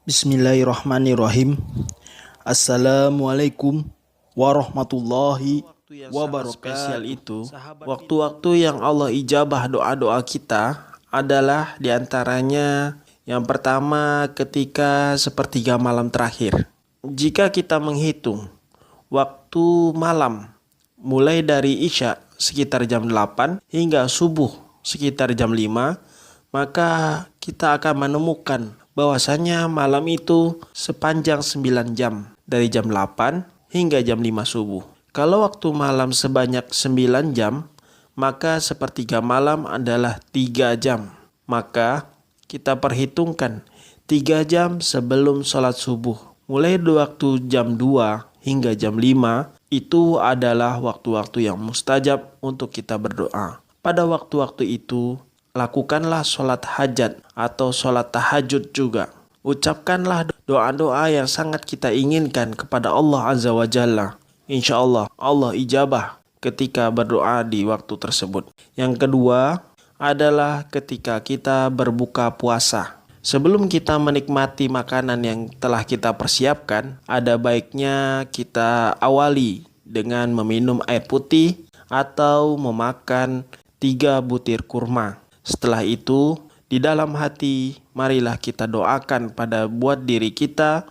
Bismillahirrahmanirrahim. Assalamualaikum warahmatullahi wabarakatuh. Spesial itu, waktu-waktu yang Allah ijabah doa-doa kita adalah diantaranya yang pertama ketika sepertiga malam terakhir. Jika kita menghitung waktu malam mulai dari Isya sekitar jam 8 hingga subuh sekitar jam 5, maka kita akan menemukan bahwasanya malam itu sepanjang 9 jam dari jam 8 hingga jam 5 subuh. Kalau waktu malam sebanyak 9 jam, maka sepertiga malam adalah 3 jam. Maka kita perhitungkan 3 jam sebelum sholat subuh. Mulai waktu jam 2 hingga jam 5 itu adalah waktu-waktu yang mustajab untuk kita berdoa. Pada waktu-waktu itu, lakukanlah sholat hajat atau sholat tahajud juga. Ucapkanlah doa-doa yang sangat kita inginkan kepada Allah Azza wa Jalla. Insya Allah, Allah ijabah ketika berdoa di waktu tersebut. Yang kedua adalah ketika kita berbuka puasa. Sebelum kita menikmati makanan yang telah kita persiapkan, ada baiknya kita awali dengan meminum air putih atau memakan 3 butir kurma. Setelah itu, di dalam hati, marilah kita doakan buat diri kita,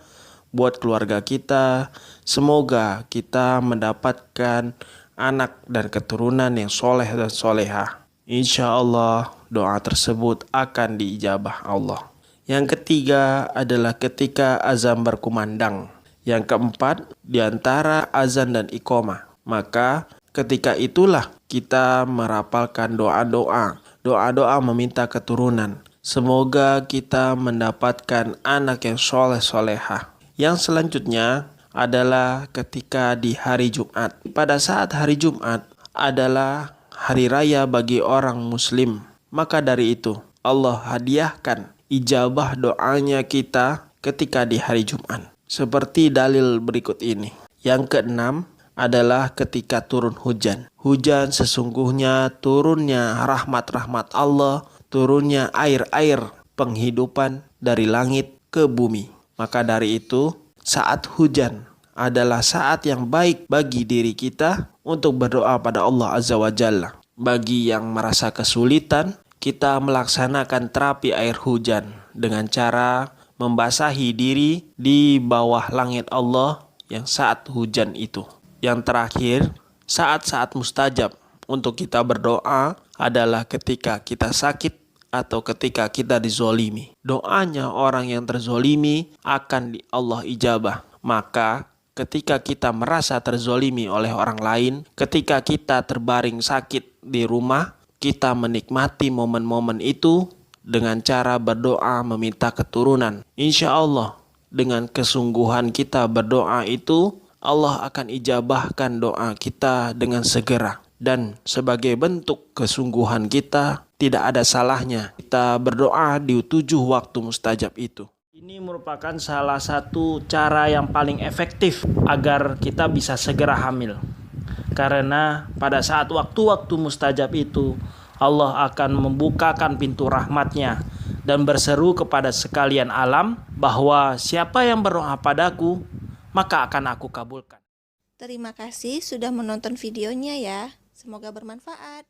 buat keluarga kita. Semoga kita mendapatkan anak dan keturunan yang soleh dan solehah. Insya Allah, doa tersebut akan diijabah Allah. Yang ketiga adalah ketika azan berkumandang. Yang keempat, di antara azan dan iqamah. Maka ketika itulah kita merapalkan doa-doa meminta keturunan. Semoga kita mendapatkan anak yang soleh-solehah. Yang selanjutnya adalah ketika di hari Jumat. Pada saat hari Jumat adalah hari raya bagi orang muslim. Maka dari itu Allah hadiahkan ijabah doanya kita ketika di hari Jumat. Seperti dalil berikut ini. Yang keenam adalah ketika turun hujan. Hujan sesungguhnya turunnya rahmat-rahmat Allah, turunnya air-air penghidupan dari langit ke bumi. Maka dari itu, saat hujan adalah saat yang baik bagi diri kita untuk berdoa pada Allah Azza wa Jalla. Bagi yang merasa kesulitan, kita melaksanakan terapi air hujan dengan cara membasahi diri di bawah langit Allah yang saat hujan itu. Yang terakhir, saat-saat mustajab untuk kita berdoa adalah ketika kita sakit atau ketika kita dizolimi. Doanya orang yang terzolimi akan Allah ijabah. Maka ketika kita merasa terzolimi oleh orang lain, ketika kita terbaring sakit di rumah, kita menikmati momen-momen itu dengan cara berdoa meminta keturunan. Insya Allah, dengan kesungguhan kita berdoa itu, Allah akan ijabahkan doa kita dengan segera. Dan sebagai bentuk kesungguhan kita, tidak ada salahnya kita berdoa di 7 waktu mustajab itu. Ini merupakan salah satu cara yang paling efektif agar kita bisa segera hamil. Karena pada saat waktu-waktu mustajab itu, Allah akan membukakan pintu rahmatnya dan berseru kepada sekalian alam bahwa siapa yang berdoa padaku, maka akan aku kabulkan. Terima kasih sudah menonton videonya ya. Semoga bermanfaat.